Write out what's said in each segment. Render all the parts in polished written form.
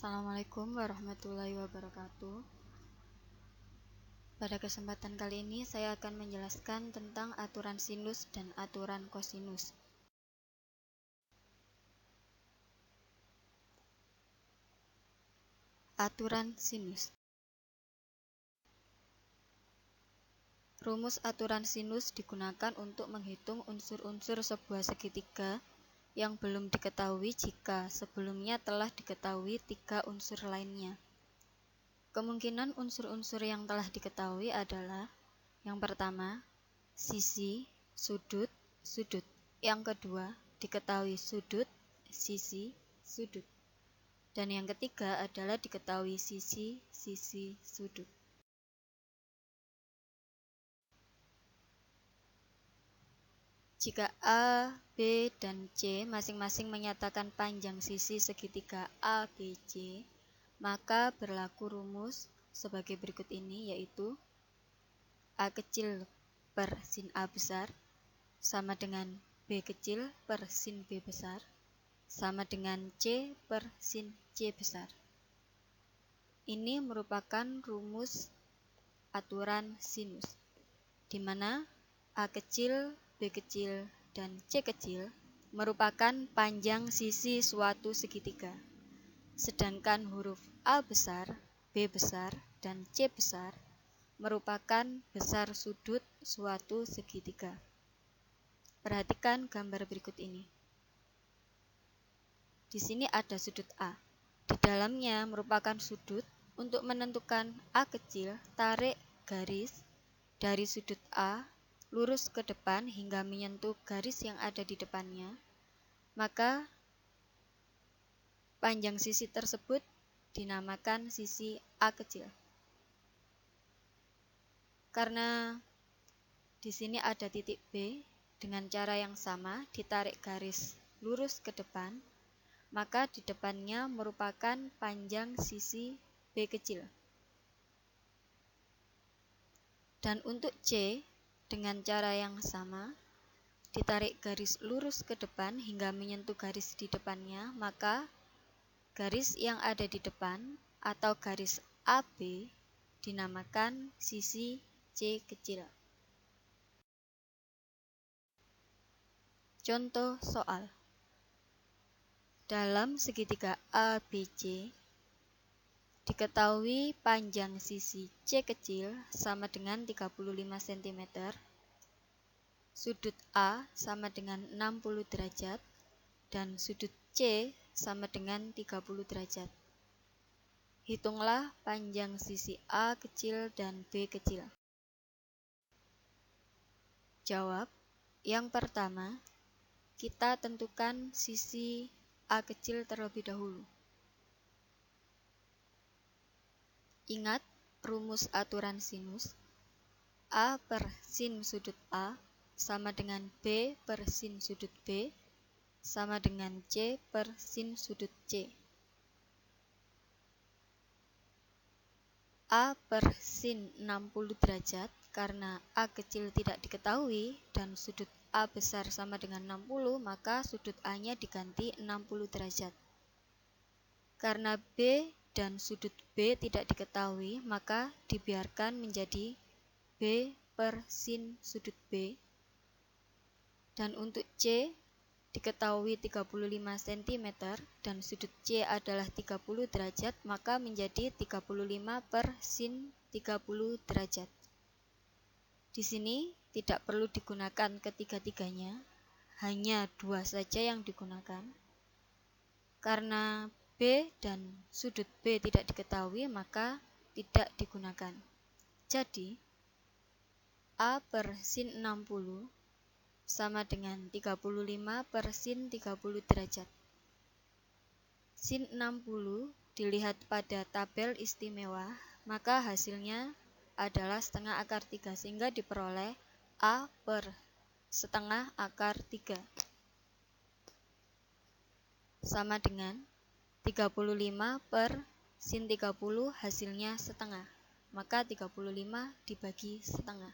Assalamualaikum warahmatullahi wabarakatuh. Pada kesempatan kali ini saya akan menjelaskan tentang aturan sinus dan aturan kosinus. Aturan sinus. Rumus aturan sinus digunakan untuk menghitung unsur-unsur sebuah segitiga yang belum diketahui jika sebelumnya telah diketahui tiga unsur lainnya. Kemungkinan unsur-unsur yang telah diketahui adalah: yang pertama, sisi, sudut, sudut. Yang kedua, diketahui sudut, sisi, sudut. Dan yang ketiga adalah diketahui sisi, sisi, sudut. Jika A, B, dan C masing-masing menyatakan panjang sisi segitiga ABC, maka berlaku rumus sebagai berikut ini, yaitu A kecil per sin A besar sama dengan B kecil per sin B besar sama dengan C per sin C besar. Ini merupakan rumus aturan sinus, di mana A kecil, B kecil, dan C kecil merupakan panjang sisi suatu segitiga, sedangkan huruf A besar, B besar, dan C besar merupakan besar sudut suatu segitiga. Perhatikan gambar berikut ini. Di sini ada sudut A. Di dalamnya merupakan sudut. Untuk menentukan A kecil, tarik garis dari sudut A lurus ke depan hingga menyentuh garis yang ada di depannya. Maka panjang sisi tersebut dinamakan sisi A kecil. Karena di sini ada titik B, dengan cara yang sama ditarik garis lurus ke depan, maka di depannya merupakan panjang sisi B kecil. Dan untuk C, dengan cara yang sama ditarik garis lurus ke depan hingga menyentuh garis di depannya, maka garis yang ada di depan atau garis AB dinamakan sisi C kecil. Contoh soal. Dalam segitiga ABC, diketahui panjang sisi C kecil sama dengan 35 cm, sudut A sama dengan 60 derajat, dan sudut C sama dengan 30 derajat. Hitunglah panjang sisi A kecil dan B kecil. Jawab. Yang pertama, kita tentukan sisi A kecil terlebih dahulu. Ingat rumus aturan sinus. A per sin sudut A sama dengan B per sin sudut B sama dengan C per sin sudut C. A per sin 60 derajat karena A kecil tidak diketahui dan sudut A besar sama dengan 60, maka sudut A-nya diganti 60 derajat. Karena B dan sudut B tidak diketahui, maka dibiarkan menjadi B per sin sudut B. Dan untuk C diketahui 35 cm dan sudut C adalah 30 derajat, maka menjadi 35 per sin 30 derajat. Di sini tidak perlu digunakan ketiga-tiganya, hanya dua saja yang digunakan. Karena B dan sudut B tidak diketahui, maka tidak digunakan. Jadi, A per sin 60 sama dengan 35 per sin 30 derajat. Sin 60 dilihat pada tabel istimewa, maka hasilnya adalah setengah akar 3, sehingga diperoleh A per setengah akar 3 sama dengan 35 per sin 30, hasilnya setengah, maka 35 dibagi setengah.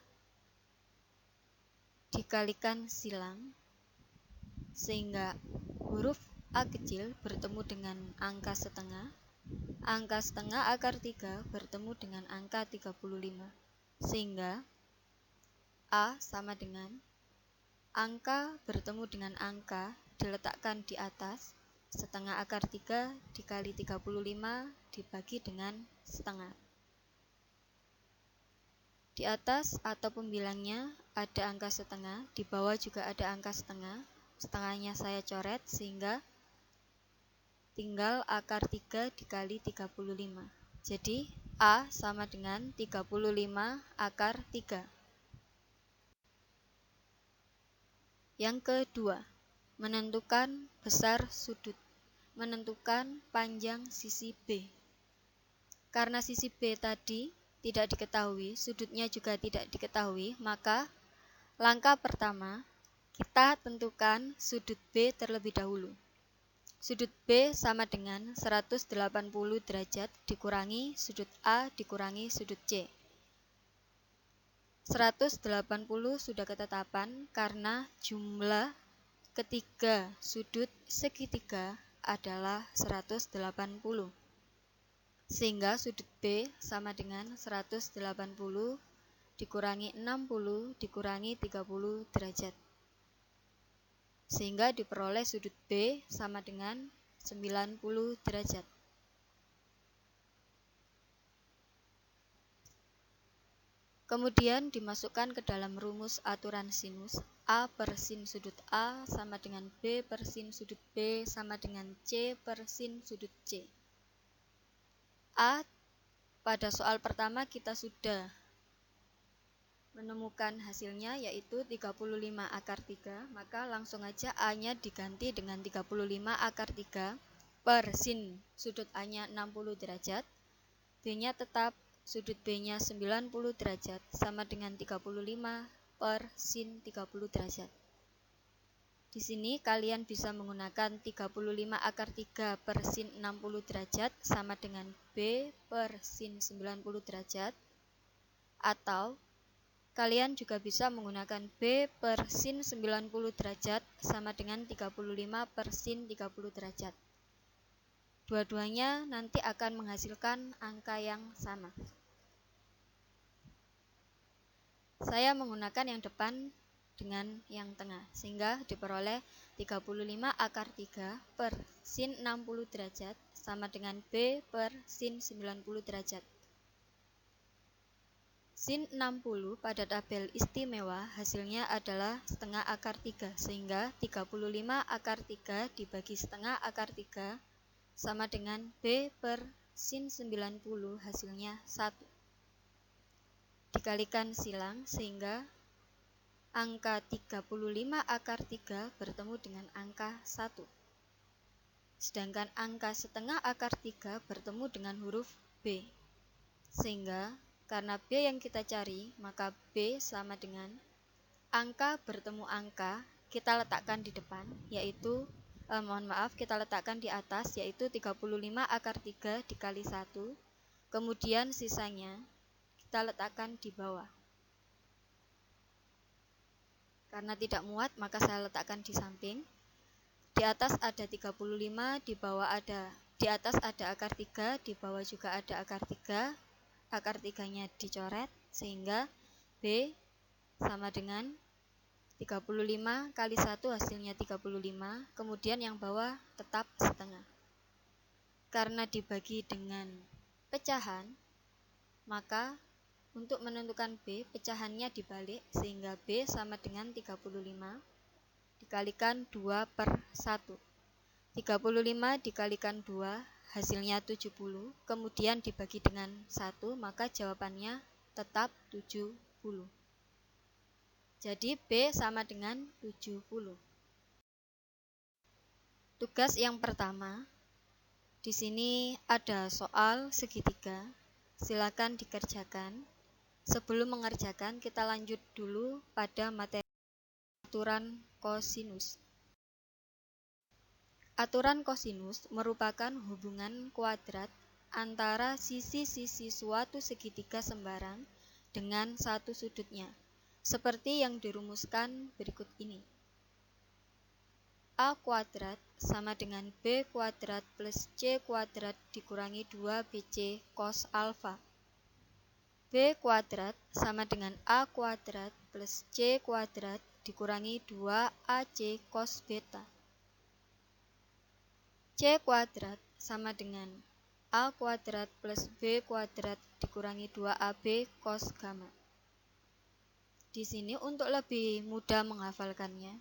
Dikalikan silang, sehingga huruf A kecil bertemu dengan angka setengah, Angka setengah akar 3 bertemu dengan angka 35. Sehingga A sama dengan angka bertemu dengan angka diletakkan di atas, setengah akar 3 dikali 35 dibagi dengan setengah. Di atas atau pembilangnya ada angka setengah, di bawah juga ada angka setengah. Setengahnya saya coret sehingga tinggal akar 3 dikali 35. Jadi A sama dengan 35 akar 3. Yang kedua, menentukan besar sudut. Menentukan panjang sisi B. Karena sisi B tadi tidak diketahui, sudutnya juga tidak diketahui, maka langkah pertama kita tentukan sudut B terlebih dahulu. Sudut B sama dengan 180 derajat dikurangi sudut A dikurangi sudut C. 180 sudah ketetapan karena jumlah ketiga sudut segitiga adalah 180. Sehingga sudut B sama dengan 180 dikurangi 60 dikurangi 30 derajat. Sehingga diperoleh sudut B sama dengan 90 derajat. Kemudian dimasukkan ke dalam rumus aturan sinus. A per sin sudut A sama dengan B per sin sudut B sama dengan C per sin sudut C. A pada soal pertama kita sudah menemukan hasilnya yaitu 35 akar 3, maka langsung aja A-nya diganti dengan 35 akar 3 per sin sudut A-nya 60 derajat, B-nya tetap sudut B-nya 90 derajat sama dengan 35 per sin 30 derajat. Di sini kalian bisa menggunakan 35 akar 3 per sin 60 derajat sama dengan B per sin 90 derajat. Atau kalian juga bisa menggunakan B per sin 90 derajat sama dengan 35 per sin 30 derajat. Dua-duanya nanti akan menghasilkan angka yang sama. Saya menggunakan yang depan dengan yang tengah, sehingga diperoleh 35 akar 3 per sin 60 derajat sama dengan B per sin 90 derajat. Sin 60 pada tabel istimewa hasilnya adalah setengah akar 3, sehingga 35 akar 3 dibagi setengah akar 3 sama dengan B per sin 90 hasilnya 1. Dikalikan silang sehingga angka 35 akar 3 bertemu dengan angka 1. Sedangkan angka setengah akar 3 bertemu dengan huruf B. Sehingga karena B yang kita cari, maka B sama dengan angka bertemu angka kita letakkan di depan, yaitu kita letakkan di atas, yaitu 35 akar 3 dikali 1. Kemudian sisanya kita letakkan di bawah. Karena tidak muat, maka saya letakkan di samping. Di atas ada 35, di bawah ada, di atas ada akar 3, di bawah juga ada akar 3. Akar 3-nya dicoret, sehingga B sama dengan 35 kali 1 hasilnya 35, kemudian yang bawah tetap setengah. Karena dibagi dengan pecahan, maka untuk menentukan B, pecahannya dibalik, sehingga B sama dengan 35 dikalikan 2 per 1. 35 dikalikan 2 hasilnya 70, kemudian dibagi dengan 1, maka jawabannya tetap 70. Jadi B sama dengan 70. Tugas yang pertama, di sini ada soal segitiga, silakan dikerjakan. Sebelum mengerjakan, kita lanjut dulu pada materi aturan kosinus. Aturan kosinus merupakan hubungan kuadrat antara sisi-sisi suatu segitiga sembarang dengan satu sudutnya, seperti yang dirumuskan berikut ini. A kuadrat sama dengan B kuadrat plus C kuadrat dikurangi 2BC cos alfa. B kuadrat sama dengan A kuadrat plus C kuadrat dikurangi 2AC cos beta. C kuadrat sama dengan A kuadrat plus B kuadrat dikurangi 2AB cos gamma. Di sini untuk lebih mudah menghafalkannya,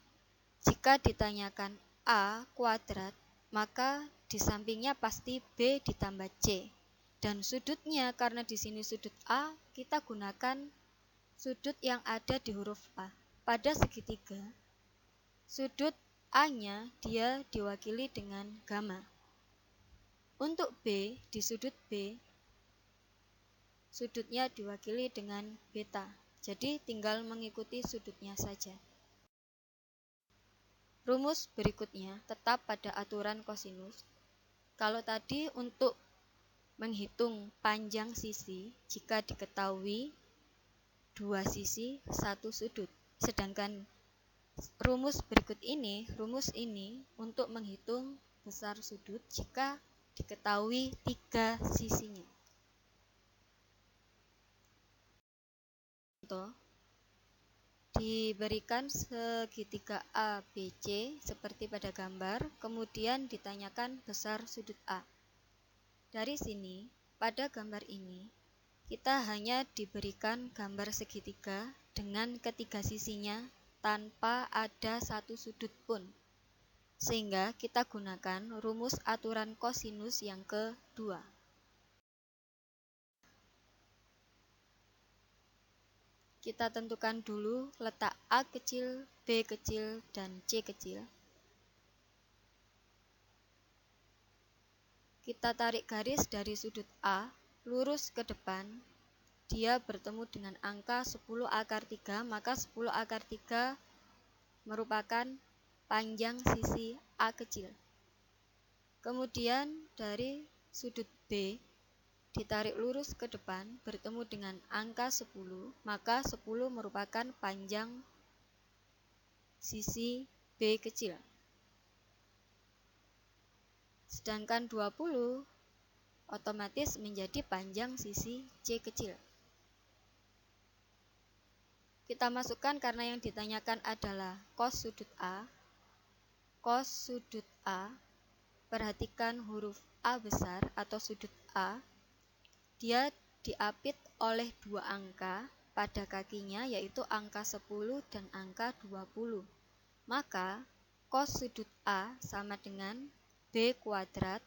jika ditanyakan A kuadrat, maka di sampingnya pasti B ditambah C. Dan sudutnya, karena di sini sudut A, kita gunakan sudut yang ada di huruf A. Pada segitiga, sudut A-nya dia diwakili dengan gamma. Untuk B, di sudut B, sudutnya diwakili dengan beta. Jadi tinggal mengikuti sudutnya saja. Rumus berikutnya tetap pada aturan kosinus. Kalau tadi untuk menghitung panjang sisi, jika diketahui dua sisi satu sudut. Sedangkan rumus ini untuk menghitung besar sudut jika diketahui tiga sisinya. Contoh, diberikan segitiga ABC seperti pada gambar, kemudian ditanyakan besar sudut A. Dari sini, pada gambar ini, kita hanya diberikan gambar segitiga dengan ketiga sisinya tanpa ada satu sudut pun. Sehingga kita gunakan rumus aturan kosinus yang kedua. Kita tentukan dulu letak A kecil, B kecil, dan C kecil. Kita tarik garis dari sudut A, lurus ke depan. Dia bertemu dengan angka 10 akar 3, maka 10 akar 3 merupakan panjang sisi A kecil. Kemudian dari sudut B, ditarik lurus ke depan, bertemu dengan angka 10, maka 10 merupakan panjang sisi B kecil. Sedangkan 20 otomatis menjadi panjang sisi C kecil. Kita masukkan karena yang ditanyakan adalah cos sudut A. Cos sudut A, perhatikan huruf A besar atau sudut A. Dia diapit oleh dua angka pada kakinya, yaitu angka 10 dan angka 20. Maka cos sudut A sama dengan B kuadrat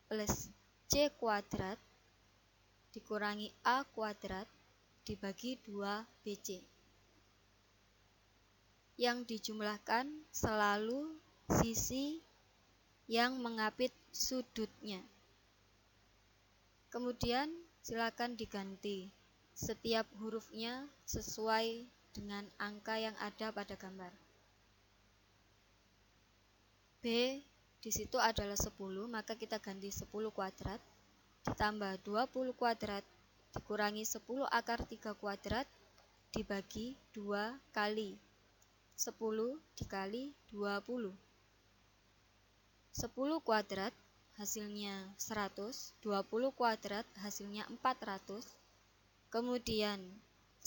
plus C kuadrat dikurangi A kuadrat dibagi 2BC. Yang dijumlahkan selalu sisi yang mengapit sudutnya. Kemudian silakan diganti setiap hurufnya sesuai dengan angka yang ada pada gambar. B di situ adalah 10, maka kita ganti 10 kuadrat ditambah 20 kuadrat dikurangi 10 akar 3 kuadrat dibagi 2 kali 10 dikali 20. 10 kuadrat hasilnya 100, 20 kuadrat hasilnya 400, kemudian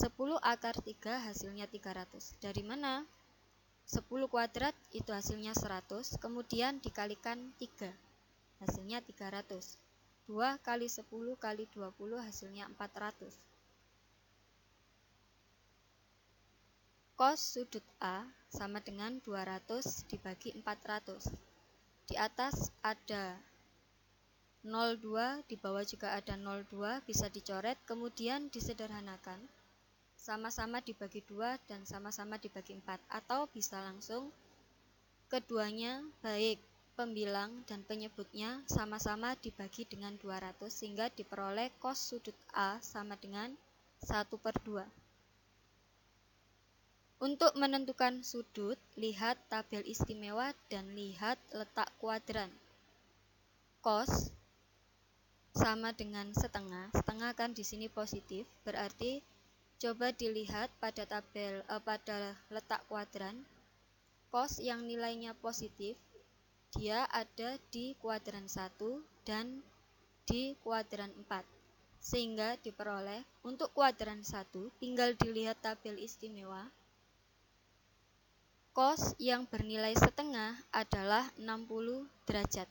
10 akar 3 hasilnya 300. Dari mana? 10 kuadrat itu hasilnya 100, kemudian dikalikan 3, hasilnya 300. 2 kali 10 kali 20 hasilnya 400. Cos sudut A sama dengan 200 dibagi 400. Di atas ada 02, di bawah juga ada 02, bisa dicoret, kemudian disederhanakan. Sama-sama dibagi 2 dan sama-sama dibagi 4. Atau bisa langsung keduanya, baik pembilang dan penyebutnya, sama-sama dibagi dengan 200 sehingga diperoleh cos sudut A sama dengan 1/2. Untuk menentukan sudut, lihat tabel istimewa dan lihat letak kuadran. Cos sama dengan setengah, setengah kan di sini positif, berarti coba dilihat pada tabel pada letak kuadran. cos yang nilainya positif, dia ada di kuadran 1 dan di kuadran 4. Sehingga diperoleh untuk kuadran 1 tinggal dilihat tabel istimewa. Cos yang bernilai setengah adalah 60 derajat.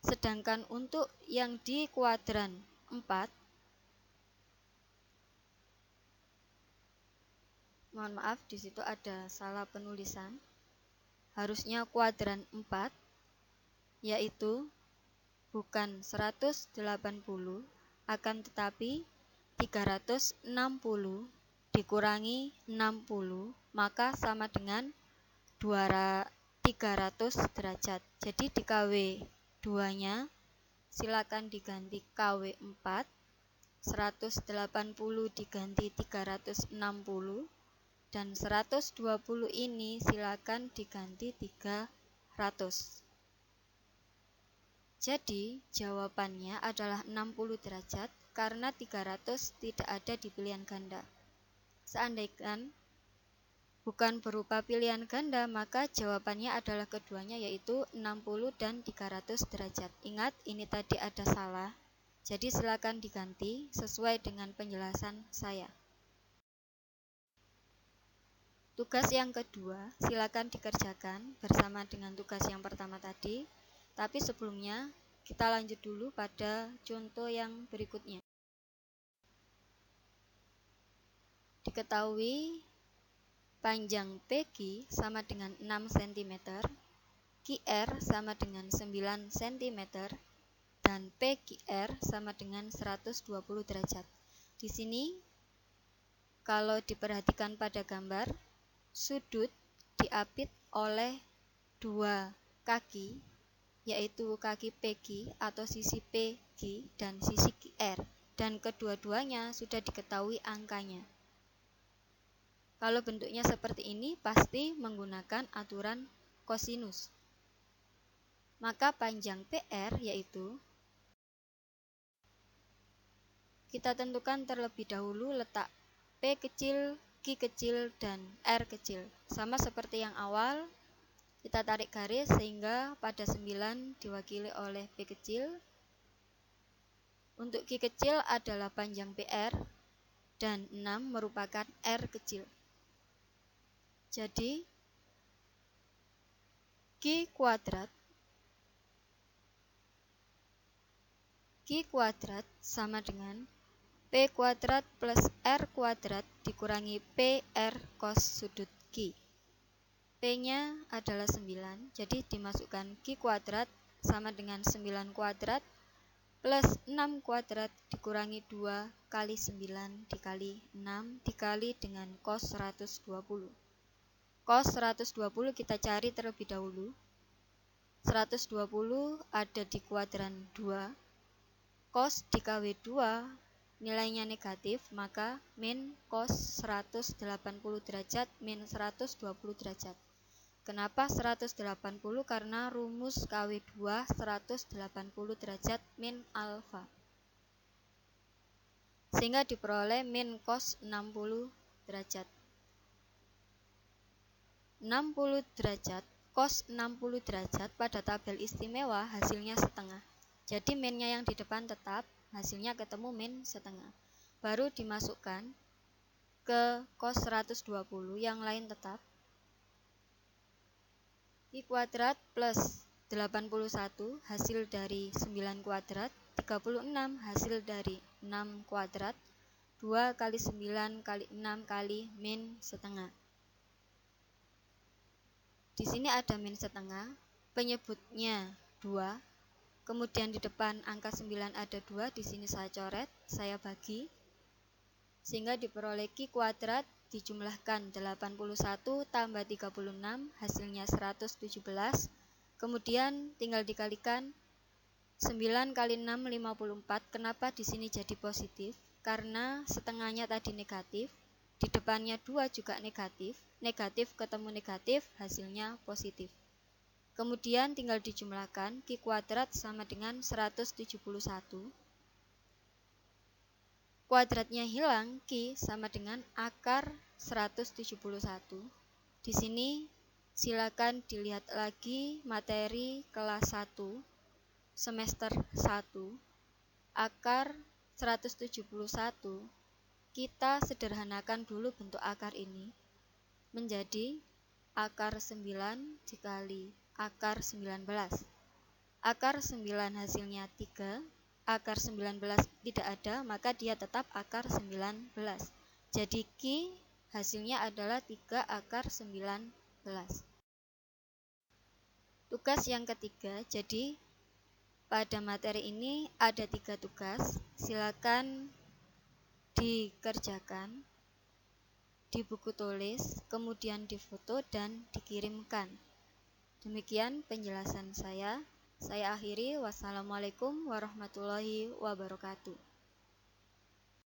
Sedangkan untuk yang di kuadran 4, mohon maaf di situ ada salah penulisan. Harusnya kuadran 4 yaitu bukan 180 akan tetapi 360 dikurangi 60 maka sama dengan 300 derajat. Jadi di KW 2-nya silakan diganti KW 4, 180 diganti 360, dan 120 ini silakan diganti 300. Jadi jawabannya adalah 60 derajat karena 300 tidak ada di pilihan ganda. Seandainya bukan berupa pilihan ganda, maka jawabannya adalah keduanya yaitu 60 dan 300 derajat. Ingat, ini tadi ada salah. Jadi silakan diganti sesuai dengan penjelasan saya. Tugas yang kedua silakan dikerjakan bersama dengan tugas yang pertama tadi. Tapi sebelumnya kita lanjut dulu pada contoh yang berikutnya. Diketahui panjang PQ sama dengan 6 cm, QR sama dengan 9 cm, dan PQR sama dengan 120 derajat. Di sini kalau diperhatikan pada gambar, sudut diapit oleh dua kaki, yaitu kaki PQ atau sisi PQ dan sisi QR, dan kedua-duanya sudah diketahui angkanya. Kalau bentuknya seperti ini pasti menggunakan aturan kosinus. Maka panjang PR yaitu kita tentukan terlebih dahulu letak P kecil, Q kecil, dan R kecil. Sama seperti yang awal, kita tarik garis sehingga pada 9 diwakili oleh P kecil. Untuk Q kecil adalah panjang PR dan 6 merupakan R kecil. Jadi Q kuadrat sama dengan P kuadrat plus R kuadrat dikurangi PR cos sudut Q. P-nya adalah 9, jadi dimasukkan Q kuadrat sama dengan 9 kuadrat plus 6 kuadrat dikurangi 2 kali 9 dikali 6 dikali dengan cos 120. Cos 120 kita cari terlebih dahulu. 120 ada di kuadran 2. Cos di KW 2 nilainya negatif, maka min cos 180 derajat min 120 derajat. Kenapa 180? Karena rumus KW 2 180 derajat min alfa. Sehingga diperoleh min cos 60 derajat. 60 derajat, cos 60 derajat pada tabel istimewa hasilnya setengah. Jadi minnya yang di depan tetap, hasilnya ketemu min setengah. Baru dimasukkan ke cos 120, yang lain tetap. Q kuadrat plus 81 hasil dari 9 kuadrat, 36 hasil dari 6 kuadrat, 2 kali 9 kali 6 kali min setengah. Di sini ada min setengah, penyebutnya 2. Kemudian di depan angka 9 ada 2, di sini saya coret, saya bagi. Sehingga diperoleh Q kuadrat dijumlahkan 81 tambah 36, hasilnya 117. Kemudian tinggal dikalikan 9 kali 6, 54. Kenapa di sini jadi positif? Karena setengahnya tadi negatif, di depannya 2 juga negatif. Negatif ketemu negatif, hasilnya positif. Kemudian tinggal dijumlahkan, Q kuadrat sama dengan 171. Kuadratnya hilang, Q sama dengan akar 171. Di sini Silakan dilihat lagi materi kelas 1 semester 1 akar 171. Kita sederhanakan dulu bentuk akar ini menjadi akar 9 dikali akar 19. Akar 9 hasilnya 3, akar 19 tidak ada, maka dia tetap akar 19. Jadi Q hasilnya adalah 3 akar 19. Tugas yang ketiga, jadi pada materi ini ada 3 tugas, silakan dikerjakan di buku tulis, kemudian difoto dan dikirimkan. Demikian penjelasan saya. Saya akhiri. Wassalamualaikum warahmatullahi wabarakatuh.